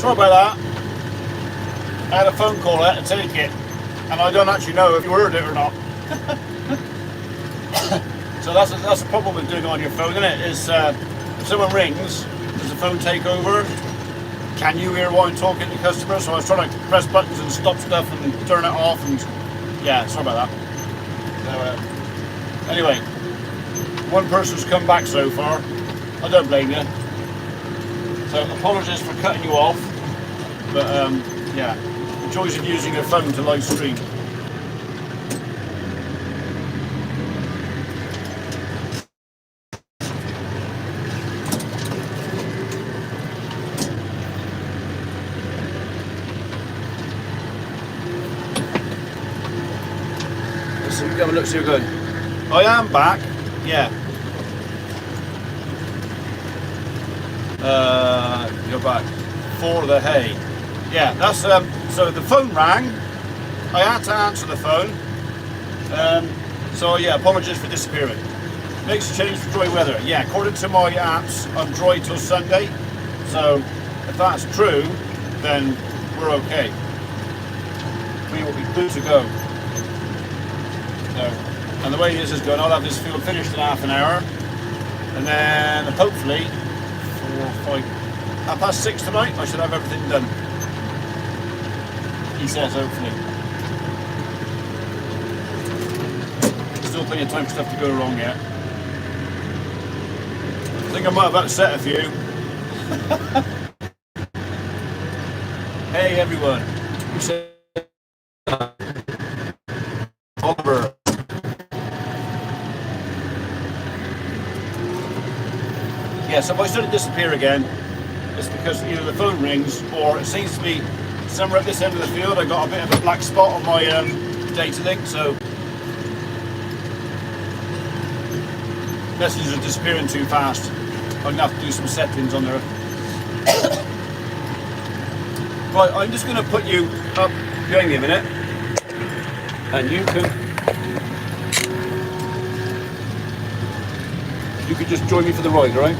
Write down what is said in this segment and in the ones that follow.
Sorry about that. I had a phone call, I had to take it, and I don't actually know if you heard it or not. So that's the problem with doing it on your phone, isn't it? Is if someone rings, does the phone take over? Can you hear what I'm talking to the customer? So I was trying to press buttons and stop stuff and turn it off, and yeah, sorry about that. So, anyway, one person's come back so far. I don't blame you. So apologies for cutting you off, but yeah, the joys of using a phone to live stream. Have a look, see you're good. I am back, yeah. You're back for the hay. Yeah, that's so the phone rang. I had to answer the phone. So yeah, apologies for disappearing. Makes a change for dry weather. Yeah, according to my apps, I'm dry till Sunday. So if that's true, then we're okay. We will be good to go. So, and the way this is going, I'll have this field finished in half an hour, and then hopefully 6:30 tonight I should have everything done. He says hopefully. Still plenty of time for stuff to go wrong yet. I think I might have upset a few. Hey everyone. Who said Oliver? Yeah, so if I suddenly disappear again, it's because either the phone rings or it seems to be somewhere at this end of the field. I got a bit of a black spot on my data link, so messages are disappearing too fast. I'm gonna have to do some settings on there. Right, I'm just gonna put you up behind me a minute, and you could just join me for the ride, all right?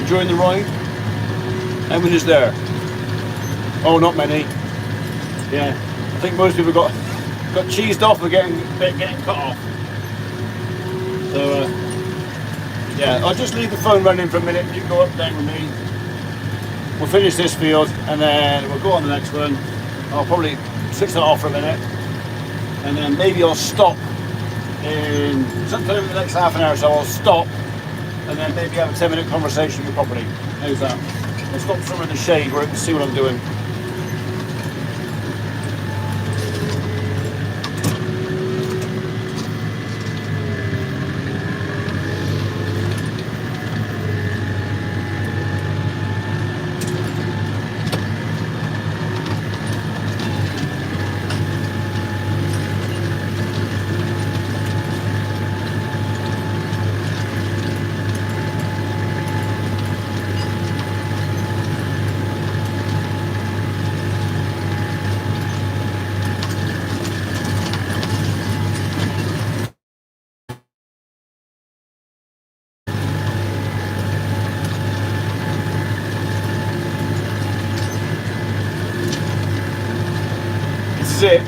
Enjoying the ride? How many is there? Oh, not many. Yeah, I think most people got cheesed off for getting cut off. So yeah, I'll just leave the phone running for a minute. You can go up down with me. We'll finish this field and then we'll go on the next one. I'll probably switch that off for a minute, and then maybe I'll stop in sometime in the next half an hour. So I'll stop. And then maybe have a 10-minute conversation with property. How's that? I'll stop somewhere in the shade where I can see what I'm doing. is it.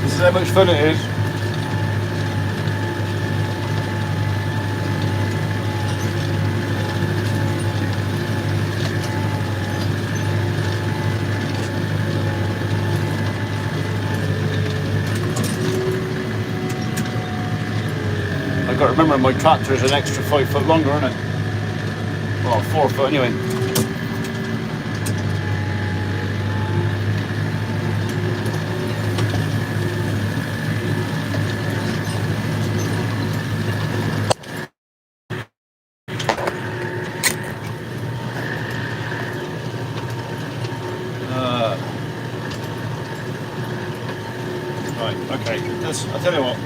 This is how much fun it is. I've got to remember my tractor is an extra 5 foot longer, isn't it? Well, 4 foot anyway. Right, okay. I'll tell you what.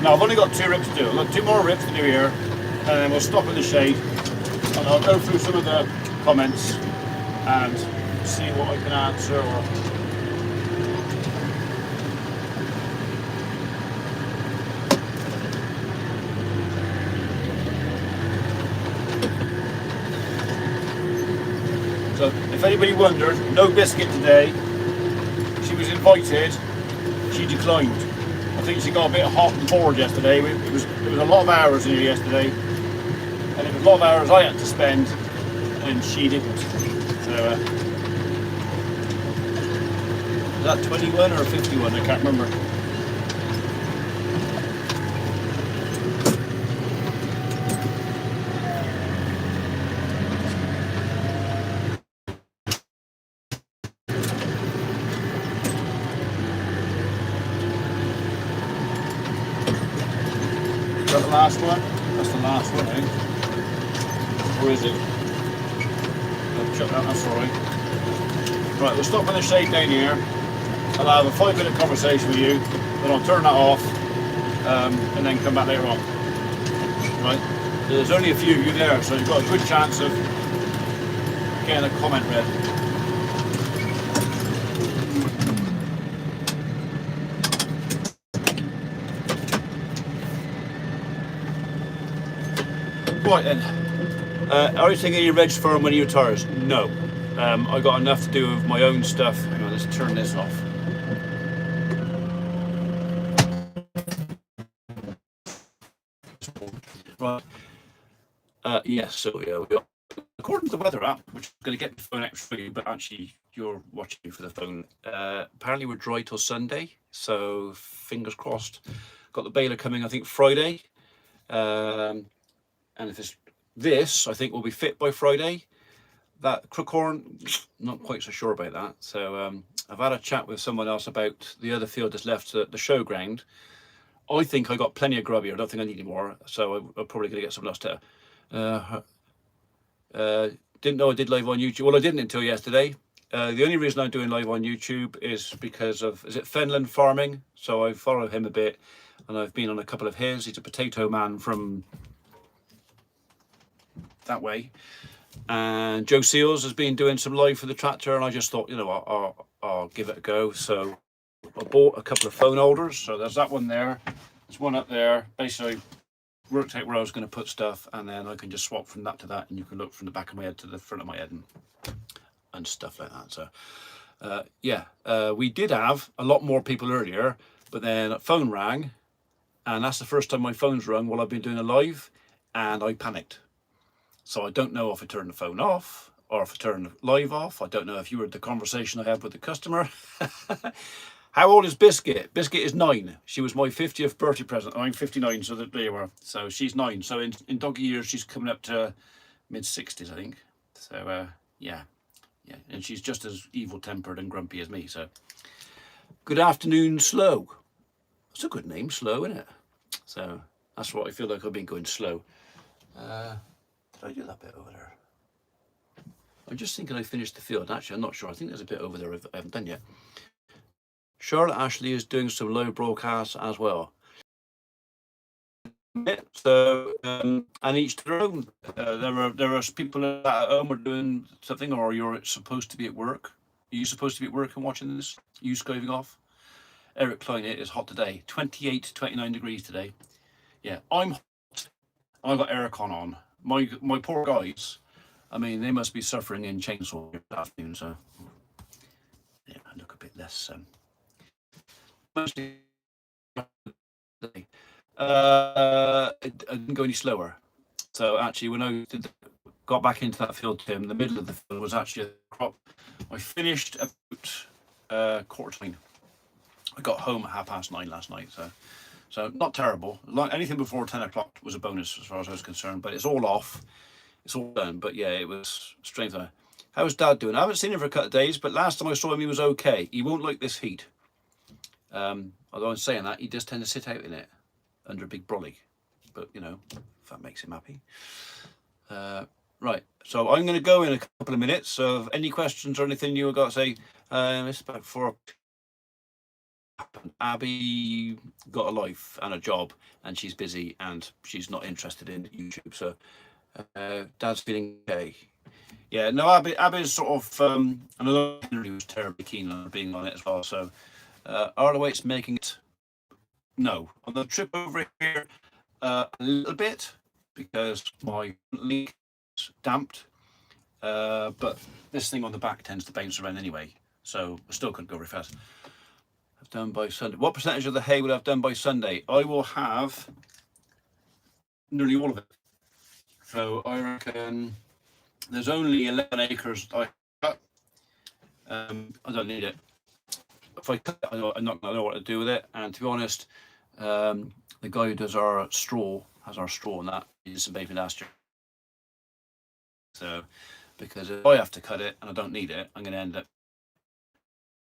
Now, I've only got 2 rips to do. I've got 2 more rips to do here, and then we'll stop in the shade, and I'll go through some of the comments and see what I can answer. So, if anybody wondered, no biscuit today. She was invited, she declined. I think she got a bit hot and bored yesterday. There was a lot of hours in here yesterday, and it was a lot of hours I had to spend, and she didn't. So, is that 21 or 51? I can't remember. Is that the last one? That's the last one, I think. Or is it? I'll check that, that's alright. Right, we'll stop in the shade down here. I'll have a 5-minute conversation with you, then I'll turn that off, and then come back later on. Right? There's only a few of you there, so you've got a good chance of getting a comment read. Right then, are you taking your reg firm when you retires? No. I got enough to do with my own stuff. Hang on, let's turn this off. Right. Yes, so we are. According to the weather app, which is going to get the phone out for you, but actually you're watching for the phone. Apparently we're dry till Sunday, so fingers crossed. Got the baler coming, I think, Friday. And if it's this, I think we'll be fit by Friday. That Crookhorn, not quite so sure about that. So I've had a chat with someone else about the other field that's left at the showground. I think I got plenty of grub here. I don't think I need any more. So I'm probably going to get someone else to. Didn't know I did live on YouTube. Well, I didn't until yesterday. The only reason I'm doing live on YouTube is because of, is it Fenland Farming? So I follow him a bit, and I've been on a couple of his. He's a potato man from that way. And Joe Seals has been doing some live for the tractor, and I just thought, you know, I'll give it a go. So I bought a couple of phone holders. So there's that one there. There's one up there. Basically worked out where I was going to put stuff, and then I can just swap from that to that, and you can look from the back of my head to the front of my head and stuff like that. So we did have a lot more people earlier, but then a phone rang, and that's the first time my phone's rung while I've been doing a live, and I panicked. So I don't know if I turned the phone off or if I turned the live off. I don't know if you heard the conversation I had with the customer. How old is Biscuit? Biscuit is 9. She was my 50th birthday present. I'm 59, so there you are. So she's 9. So in doggy years, she's coming up to mid-60s, I think. So, yeah. And she's just as evil-tempered and grumpy as me. So, good afternoon, Slow. That's a good name, Slow, isn't it? So that's what I feel like I've been going slow. Did I do that bit over there? I'm just thinking I finished the field. Actually, I'm not sure. I think there's a bit over there I haven't done yet. Charlotte Ashley is doing some live broadcasts as well. So, and each to their own. There are people at home are doing something, or you're supposed to be at work. Are you supposed to be at work and watching this? Are you skiving off? Eric Klein, it is hot today. 28 to 29 degrees today. Yeah, I'm hot. I've got aircon on. My poor guys, I mean, they must be suffering in chainsaw this afternoon, so yeah, I look a bit less It didn't go any slower. So actually, when I got back into that field, Tim, the middle of the field was actually a crop. I finished about 9:15. I got home at 9:30 last night, so not terrible. Anything before 10 o'clock was a bonus as far as I was concerned, but it's all off. It's all done. But yeah, it was strange. How's Dad doing? I haven't seen him for a couple of days, but last time I saw him, he was okay. He won't like this heat. Although I'm saying that, he does tend to sit out in it under a big brolly. But, you know, if that makes him happy. Right, so I'm going to go in a couple of minutes. So any questions or anything you got to say? It's about 4. Abby got a life and a job, and she's busy, and she's not interested in YouTube. So Dad's feeling okay. Yeah, no, Abby's sort of, another Henry was terribly keen on being on it as well. So ROH's making it. No, on the trip over here, a little bit because my leak is damped, but this thing on the back tends to bounce around anyway, so I still couldn't go very fast. I've done by Sunday. What percentage of the hay will I have done by Sunday? I will have nearly all of it. So I reckon there's only 11 acres I cut. I don't need it. If I cut it, I'm not going to know what to do with it. And to be honest, the guy who does our straw, has our straw, and that is maybe last year. So, because if I have to cut it and I don't need it, I'm going to end up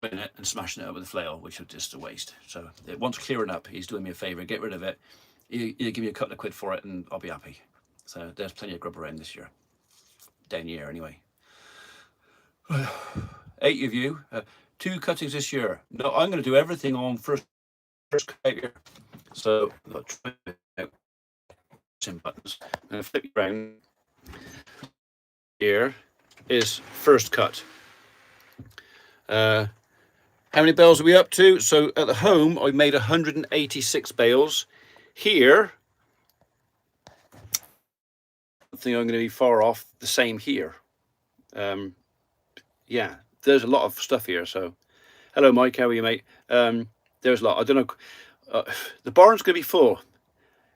putting it and smashing it up with a flail, which is just a waste. So, it wants clearing up. He's doing me a favour. Get rid of it. He'll give me a couple of quid for it, and I'll be happy. So, there's plenty of grub around this year. Down here, anyway. 8 of you. 2 cuttings this year. No, I'm going to do everything on first cut here. So I'll try out some buttons. I'm going to flip you around. Here is first cut. How many bales are we up to? So at the home, I made 186 bales. Here, I think I'm going to be far off the same here. Yeah, there's a lot of stuff here. So, hello, Mike. How are you, mate? There's a lot. I don't know. The barn's going to be full.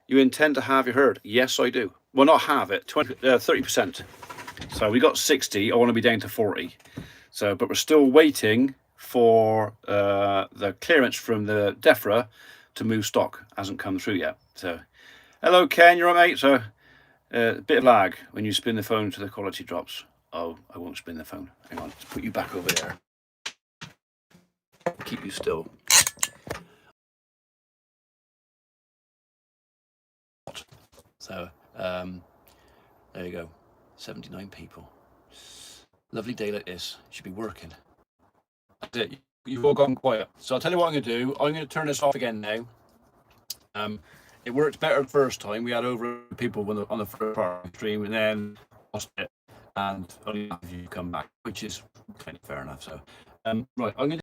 You intend to have your herd? Yes, I do. Well, not have it. 30%. So we got 60. I want to be down to 40. So, but we're still waiting for the clearance from the DEFRA to move stock. Hasn't come through yet. So, hello, Ken. You're right, mate. So, a bit of lag when you spin the phone to the quality drops. Oh, I won't spin the phone. Hang on. Let's put you back over there. Keep you still. So, there you go. 79 people. Lovely day like this. Should be working. That's it. You've all gone quiet. So I'll tell you what I'm going to do. I'm going to turn this off again now. It worked better the first time. We had over people on the first part of the stream, and then lost it. And only half of you come back, which is kind of fair enough. So, right, I'm going to